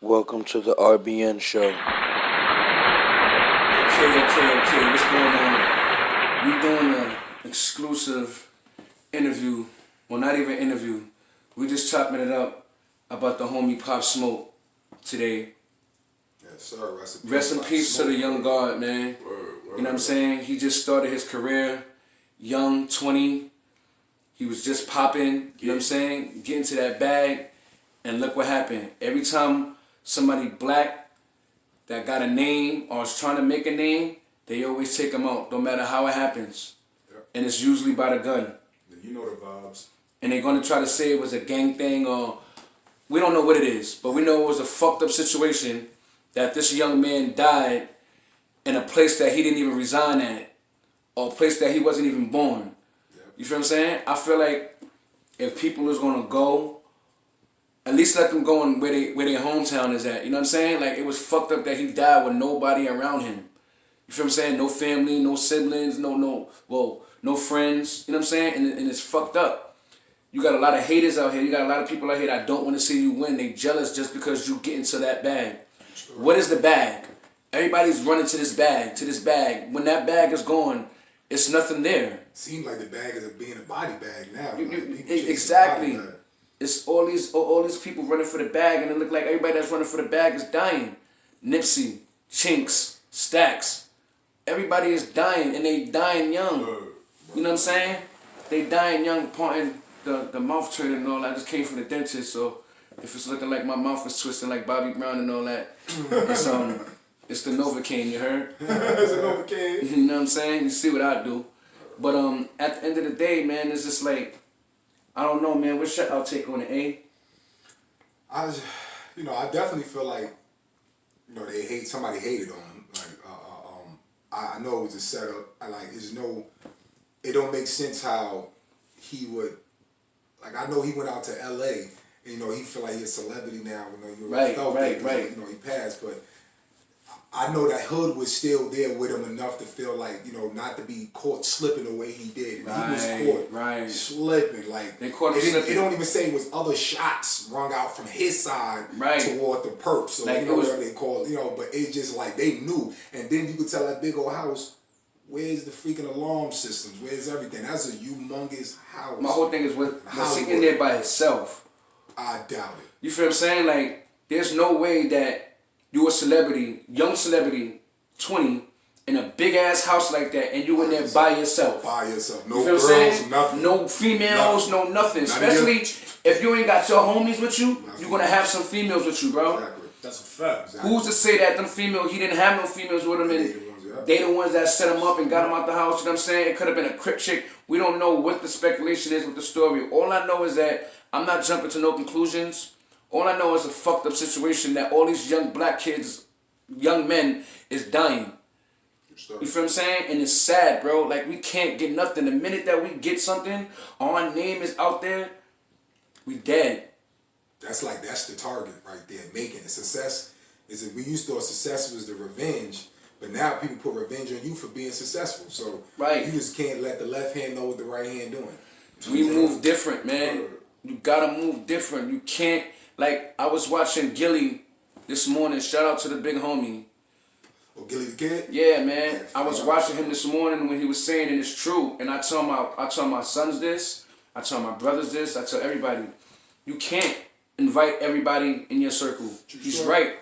Welcome to the RBN show. Okay. What's going on? We doing an exclusive interview. Well, not even interview. We just chopping it up about the homie Pop Smoke today. Yes, sir. Rest in peace to the young God, man. You know what I'm saying? He just started his career young, 20. He was just popping, you know what I'm saying? Getting to that bag. And look what happened. Every time somebody black that got a name or is trying to make a name, they always take him out, no matter how it happens. Yep. And it's usually by the gun. You know the vibes. And they're going to try to say it was a gang thing or we don't know what it is. But we know it was a fucked up situation that this young man died in a place that he didn't even resign at or a place that he wasn't even born. Yep. You feel what I'm saying? I feel like if people is going to go, at least let them go in where their hometown is at. You know what I'm saying? Like, it was fucked up that he died with nobody around him. You feel what I'm saying? No family, no siblings, no friends. You know what I'm saying? And it's fucked up. You got a lot of haters out here. You got a lot of people out here that don't want to see you win. They jealous just because you get into that bag. Sure. What is the bag? Everybody's running to this bag. When that bag is gone, it's nothing there. Seems like the bag is being a body bag now. Exactly. It's all these people running for the bag, and it look like everybody that's running for the bag is dying. Nipsey, Chinks, Stacks, everybody is dying, and they dying young. You know what I'm saying? They dying young, parting the mouth trade and all that. I just came from the dentist, so if it's looking like my mouth is twisting like Bobby Brown and all that, it's the Novocaine, you heard? It's a Novocaine. You know what I'm saying? You see what I do. But at the end of the day, man, it's just like, I don't know, man. What's your outtake on the A? I definitely feel like, somebody hated on him. Like, I know it was a setup. It don't make sense how he would, like, I know he went out to L.A. and, he feel like he's a celebrity now. Right. He passed, but I know that hood was still there with him enough to feel like, not to be caught slipping the way he did. He was caught slipping. Like, they caught him slipping. It don't even say it was other shots rung out from his side toward the perp. So, like whatever they call it, but it's just like they knew. And then you could tell that big old house, where's the freaking alarm systems? Where's everything? That's a humongous house. My whole thing is, was he in there by himself? I doubt it. You feel what I'm saying? Like, there's no way that you a celebrity, young celebrity, 20, in a big ass house like that, and you in there by yourself. By yourself. No you feel girls, what I'm saying? nothing. No females, nothing. Especially if you ain't got your homies with you, you're gonna have some females with you, bro. Exactly. That's a fact. Exactly. Who's to say that them females, he didn't have no females with him, and they the ones that set him up and got him out the house, you know what I'm saying? It could have been a crip chick. We don't know what the speculation is with the story. All I know is that I'm not jumping to no conclusions. All I know is a fucked up situation that all these young black kids, young men, is dying. You feel what I'm saying? And it's sad, bro. Like, we can't get nothing. The minute that we get something, our name is out there, we dead. That's the target right there. Making it. Success is we used to thought success was the revenge, but now people put revenge on you for being successful. So you just can't let the left hand know what the right hand doing. We move different, man. You gotta move different. You can't. Like, I was watching Gilly this morning. Shout out to the big homie. Oh, Gilly the Kid? Yeah, man. I was watching him this morning when he was saying, and it's true. And I tell my sons this. I tell my brothers this. I tell everybody. You can't invite everybody in your circle. He's right.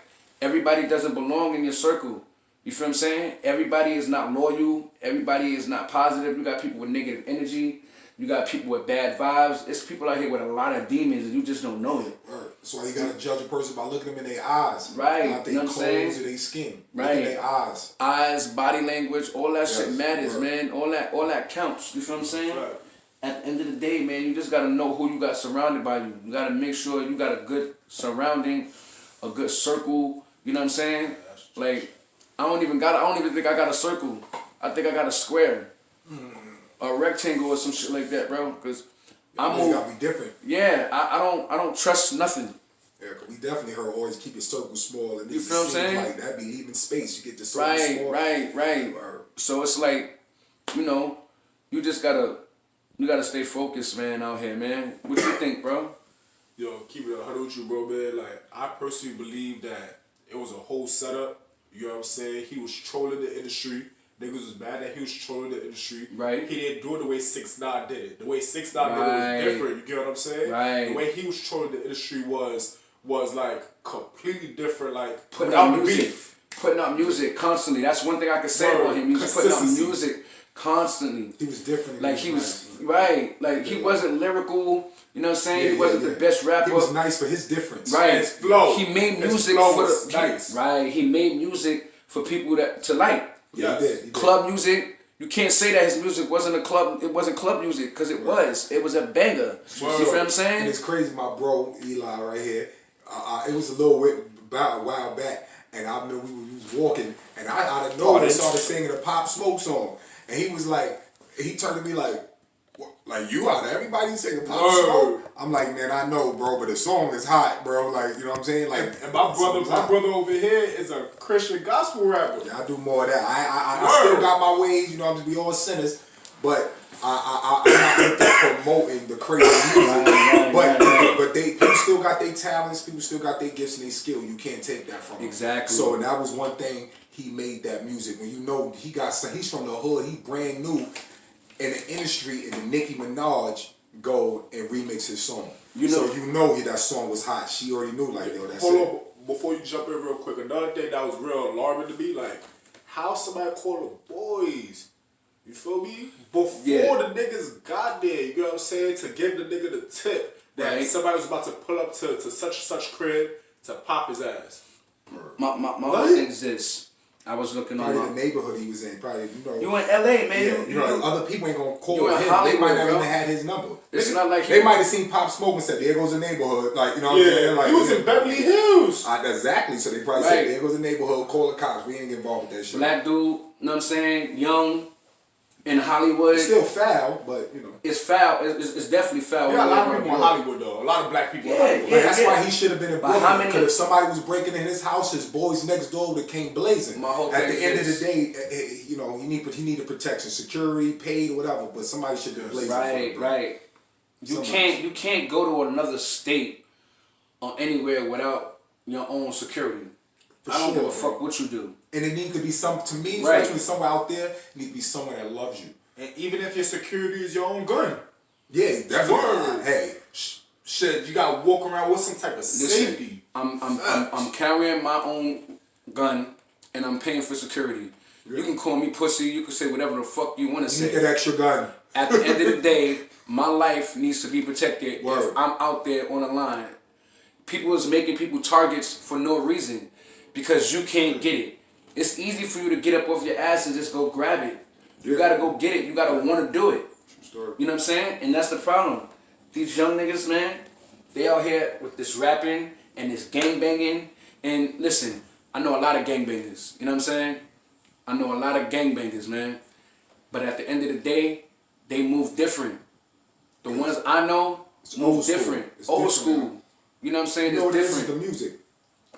Everybody doesn't belong in your circle. You feel what I'm saying? Everybody is not loyal. Everybody is not positive. You got people with negative energy. You got people with bad vibes. It's people out here with a lot of demons and you just don't know it. Right. That's why you gotta judge a person by looking them in their eyes. Right. Not their clothes or their skin. Right. Look in their eyes. Eyes, body language, all that shit matters, man. All that counts. You feel what I'm saying? Right. At the end of the day, man, you just gotta know who you got surrounded by you. You gotta make sure you got a good surrounding, a good circle. You know what I'm saying? Like, I don't even think I got a circle. I think I got a square. A rectangle or some shit like that, bro. Because I'm gotta be different. Yeah, I don't trust nothing. Yeah, cause we definitely heard always keep your circle small, and you feel what I'm saying? Like that'd be even space. You get the circle small. Right. So it's like, you just gotta stay focused, man, out here, man. What you think, bro? Yo, keep it 100 with you, bro, man. Like, I personally believe that it was a whole setup. You know what I'm saying? He was trolling the industry. Niggas was mad that he was trolling the industry. Right. He didn't do it the way 6ix9ine did it. The way 6ix9ine did it was different. You get what I'm saying? Right. The way he was trolling the industry was like completely different. Like Putting without out the music. beef. Putting out music constantly. That's one thing I can say Word. about him. He was putting out Consistency. music constantly. He was different. Like he was right. Like he wasn't lyrical. You know what I'm saying? He wasn't the best rapper. He was nice for his difference. Right. His flow. He made His music flow for was the nice. right. He made music for people to like. Yeah, he did. Club music. You can't say that his music wasn't a club. It wasn't club music because it was. It was a banger. You feel what I'm saying? And it's crazy, my bro Eli right here. It was a little while back, and I remember we was walking, and I out of nowhere started singing a Pop Smoke song, and he was like, he turned to me like, what? Like you out of everybody singing Pop Smoke? I'm like, man, I know, bro, but the song is hot, bro. Like, you know what I'm saying? Like, And my brother over here is a Christian gospel rapper. yeah, I do more of that. I still got my ways, you know. I'm just be all sinners, but I'm not into promoting the crazy music. But people still got their talents. People still got their gifts and their skill. You can't take that from them. Exactly. So and that was one thing he made that music. When you know he's from the hood. He brand new in the industry, and the Nicki Minaj go and remix his song. So you know that song was hot. She already knew, like, yo, that's Hold it. on, before you jump in real quick, another thing that was real alarming to me, like, how somebody called the boys, you feel me? Before the niggas got there, you know what I'm saying, to give the nigga the tip that somebody was about to pull up to such crib to pop his ass. My whole thing is this. I was looking Probably on the neighborhood he was in. Probably, you know. You in LA, man. Yeah, you know, other people ain't gonna call you in him. Hollywood, they might not bro. even had his number. It's not like they might have seen Pop Smoke and said, "There goes the neighborhood." Like, you know what I'm saying? Like, he was in Beverly Hills. Exactly. So they probably said, "There goes the neighborhood. Call the cops. We ain't get involved with that shit." Black dude, you know what I'm saying? Young, in Hollywood. It's still foul, but you know. It's foul. It's definitely foul. Yeah, a lot of people in Hollywood though. A lot of black people in Hollywood. Like, that's why he should have been in But how many? Because if somebody was breaking in his house, his boys next door would have came blazing. My whole At thing the end of is- the day, you know, he needed protection, security, paid or whatever. But somebody should have been blazing. Right, right. You can't go to another state or anywhere without your own security. I don't give a fuck what you do. And it needs to be to me, Right. especially somewhere out there, it needs to be someone that loves you. And even if your security is your own gun. Yeah, definitely. Word. Hey, Shit, you gotta walk around with some type of safety. I'm carrying my own gun and I'm paying for security. Yeah. You can call me pussy, you can say whatever the fuck you wanna say. You need that extra gun. At the end of the day, my life needs to be protected. Word. If I'm out there on the line. People is making people targets for no reason because you can't get it. It's easy for you to get up off your ass and just go grab it. You gotta go get it. You gotta want to do it. You know what I'm saying? And that's the problem. These young niggas, man, they out here with this rapping and this gang banging. And listen, I know a lot of gang bangers. You know what I'm saying? I know a lot of gang bangers, man. But at the end of the day, they move different. The ones I know move different. Old school. You know what I'm saying? It's different. The music.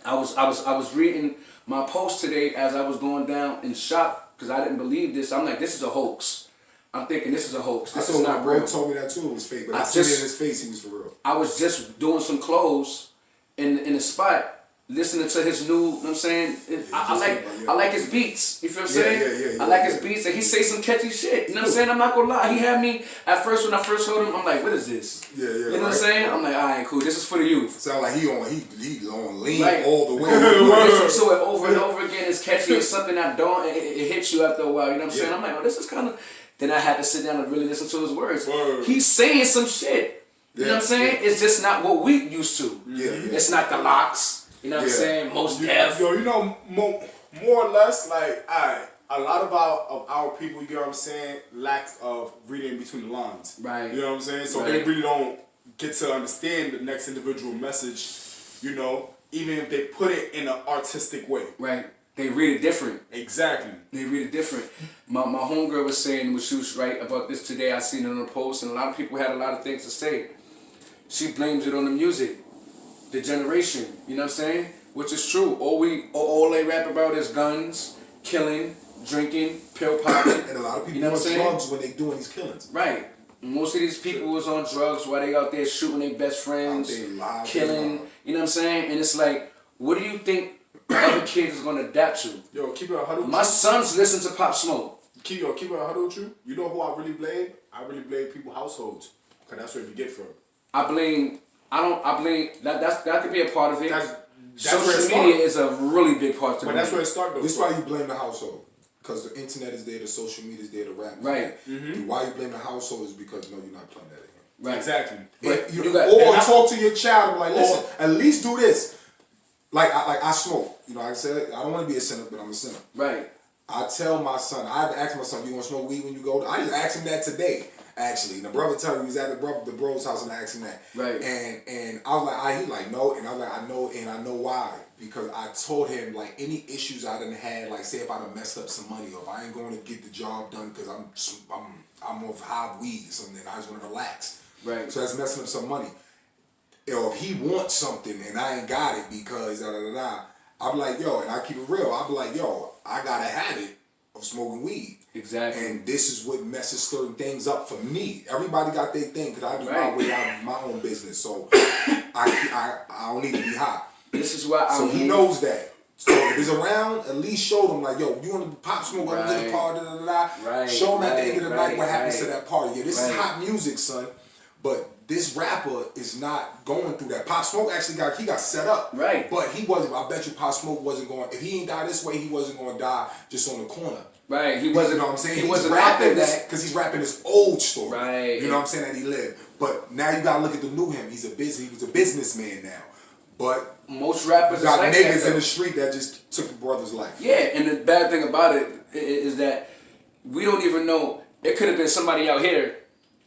I was reading my post today as I was going down in shock because I didn't believe this. I'm like, this is a hoax. I'm thinking this is a hoax. This is not real. My bro told me that too. It was fake, but I seen it in his face. He was for real. I was just doing some clothes in the spot, listening to his new. You know what I'm saying? I like his beats. You feel what I'm saying? I like his beats, and he say some catchy shit. You know what I'm saying? I'm not gonna lie. He had me at first when I first heard him. I'm like, what is this? Yeah. You know what I'm saying? I'm like, all right, cool. This is for the youth. Sound like he on lean Like, all the way. Listen to it over and over again. It's catchy. It's something that it hits you after a while. You know what I'm saying? I'm like, oh, this is kind of. Then I had to sit down and really listen to his words. He's saying some shit. You know what I'm saying? It's just not what we used to. It's not the locks. You know what I'm saying? Most deaf. Yo, you know, more or less, like, a lot of our people, you know what I'm saying, lack of reading between the lines. Right. You know what I'm saying? So they really don't get to understand the next individual message, you know, even if they put it in an artistic way. Right. They read it different. Exactly. They read it different. My homegirl was saying, when she was right about this today, I seen it on a post, and a lot of people had a lot of things to say. She blames it on the music, the generation, you know what I'm saying? Which is true. All they rap about is guns, killing, drinking, pill popping. And a lot of people you know do drugs when they doing these killings. Right. Most of these people was on drugs while they out there shooting their best friends, Out there live killing. and You know what I'm saying? And it's like, what do you think other kids is gonna adapt to? Yo, keep it a huddle. My sons listen to Pop Smoke. Keep it a huddle with you. You know who I really blame? I really blame people's households, cause that's where you get from. I blame that could be a part of it. That's where it Social media started. is a really big part to But me. that's where it started. This is why you blame the household. Because the internet is there, the social media is there, the rap. Right. And why you blame the household is because no, you're not playing that again. Right. Exactly. But You you got- or and I- talk to your child and be like, listen, at least do this. Like I smoke. You know, like I said, I don't want to be a sinner, but I'm a sinner. Right. I tell my son, I ask my son, do you want to smoke weed when you go? I just asked him that today, actually. And the brother told me he was at the bro's house and I asked him that. Right. And I was like, he like, no. And I was like, I know, and I know why. Because I told him, like, any issues I done had, like, say if I done messed up some money or if I ain't going to get the job done because I'm off high weed or something, I just want to relax. Right. So that's messing up some money. Or if he wants something and I ain't got it because da-da-da-da, I'm like, yo, and I keep it real, I'll be like, yo, I got a habit of smoking weed. Exactly. And this is what messes certain things up for me. Everybody got their thing because I do my Right. way, I have my own business. So I don't need to be high. This is why So he knows that. So if he's around, at least show them like, yo, you want to pop smoke, welcome to the Right. party, da-da-da. Right, Show them at the end of the right, night what happens to right. that party. Yeah, this is Right. hot music, son. But this rapper is not going through that. Pop Smoke actually got set up. Right. But he wasn't, I bet you Pop Smoke wasn't going, if he ain't die this way, he wasn't going to die just on the corner. Right. He wasn't. You know what I'm saying? He He's wasn't rapping rapping that because he's rapping his old story. Right. You know what I'm saying? That he lived. But now you gotta look at the new him. He was a businessman now. But Most rappers you got is like niggas that, in though. the street that just took the brother's life. Yeah, and the bad thing about it is that we don't even know. It could have been somebody out here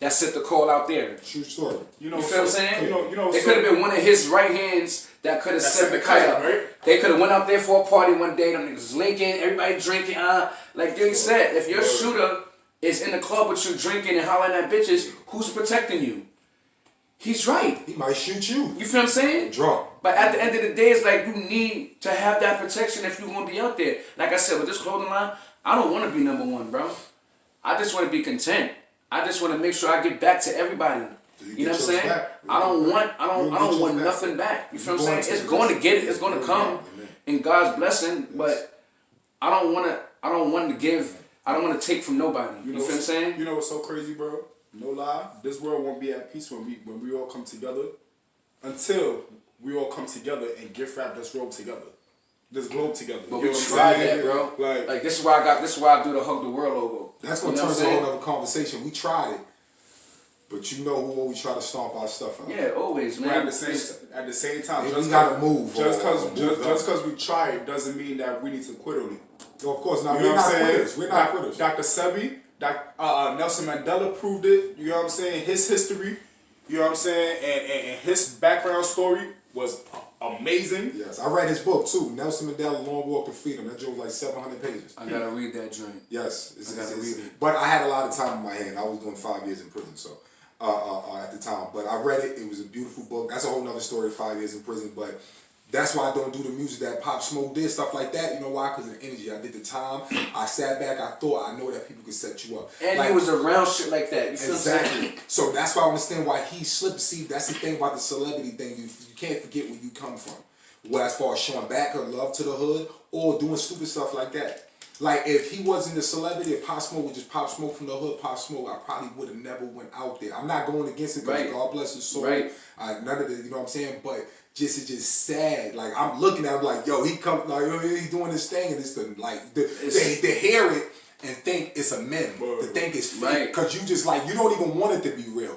that sent the call out there. True story. You know, You feel what I'm saying? You know, it could have been one of his right hands that could have sent the kite up. right? They could have went out there for a party one day. Them niggas was linking, everybody drinking. Like Gilly said, if your shooter is in the club with you drinking and hollering at bitches, who's protecting you? He's right. He might shoot you. You feel what I'm saying? Drunk. But at the end of the day, it's like you need to have that protection if you're going to be out there. Like I said, with this clothing line, I don't want to be number one, bro. I just want to be content. I just want to make sure I get back to everybody. You know what I'm saying? I don't want nothing back. You feel what I'm saying? It's going to get it. It's going to come in God's blessing. But I don't want to give. I don't want to take from nobody. You feel what I'm saying? You know what's so crazy, bro? No lie. This world won't be at peace when we all come together. Until we all come together and gift wrap this world together. This globe together. But You we know what I'm tried saying? that, bro. Like this is why I do the Hug the World logo. That's gonna You know turn what to I'm a saying? whole other conversation. We tried it. But you know who always try to stomp our stuff out. Yeah, always, man. at the same time, Yeah, just we gotta move. Just Move because we try it doesn't mean that we need to quit on it. So of course not. You know We're what not I'm saying? quitters. We're not quitters. Dr. Sebi, Nelson Mandela proved it. You know what I'm saying? His history, you know what I'm saying, and his background story was amazing. Yes, I read his book too. Nelson Mandela, Long Walk to Freedom. That joke was like 700 pages. I gotta read that joint. Yes, I gotta read it. But I had a lot of time in my hand. I was doing 5 years in prison, so at the time. But I read it. It was a beautiful book. That's a whole nother story. 5 years in prison, but that's why I don't do the music that Pop Smoke did, stuff like that. You know why? Because of the energy. I did the time. I sat back. I thought. I know that people could set you up. And Like, he was around shit like that. You feel what I'm saying? exactly. So that's why I understand why he slipped. See, that's the thing about the celebrity thing. You can't forget where you come from. Well, as far as showing back her love to the hood or doing stupid stuff like that. Like if he wasn't a celebrity, if Pop Smoke would just Pop Smoke from the hood, Pop Smoke, I probably would have never went out there. I'm not going against it because Right. God bless his soul. Right. None of the, you know what I'm saying? But it's just sad. Like I'm looking at him like, yo, he come like he's doing this thing and it's the like they hear it and think it's a meme. To think it's fake. Right. Because you just like you don't even want it to be real.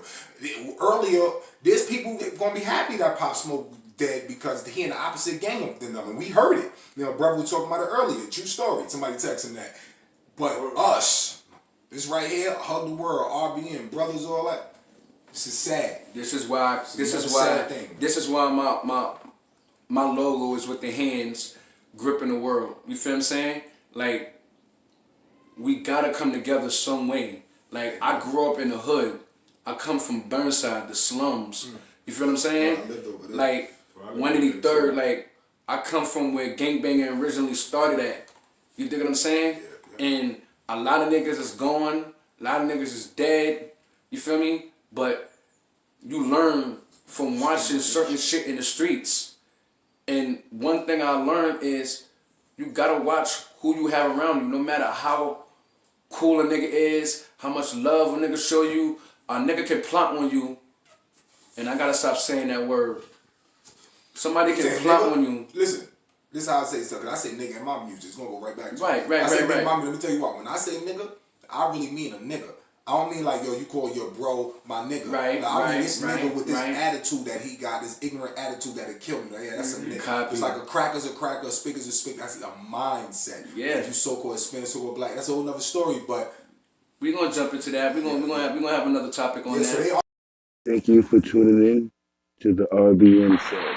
Earlier, there's people that gonna be happy that Pop Smoke dead because he in the opposite gang than them, and we heard it. You know, brother was talking about it earlier. True story. Somebody texting that. But us, this right here, Hug the World, RBN, brothers, all that. This is sad. This is why my logo is with the hands gripping the world. You feel what I'm saying? Like we gotta come together some way. Like I grew up in the hood. I come from Burnside, the slums. You feel what I'm saying? I lived over there. Like 183rd, like I come from where gangbanging originally started at. You dig what I'm saying? Yeah. And a lot of niggas is gone. A lot of niggas is dead. You feel me? But you learn from watching certain shit in the streets. And one thing I learned is you gotta watch who you have around you, no matter how cool a nigga is, how much love a nigga show you. A nigga can plot on you, and I gotta stop saying that word. Somebody can plot on you. Listen, this is how I say stuff. I say nigga in my music. It's gonna go right back to Right. I say nigga in my music. Let me tell you what. When I say nigga, I really mean a nigga. I don't mean like, yo, you call your bro my nigga. Right, I mean this right, nigga with this right. attitude that he got, this ignorant attitude that'll kill me. Like, yeah, that's a nigga. Copy. It's like a cracker's a cracker, a speaker's a speaker. That's a mindset. Yeah. Like you so-called Hispanic, so-called black. That's a whole nother story, but We're gonna jump into that. We're gonna have another topic on that. So they are. Thank you for tuning in to the RBN show.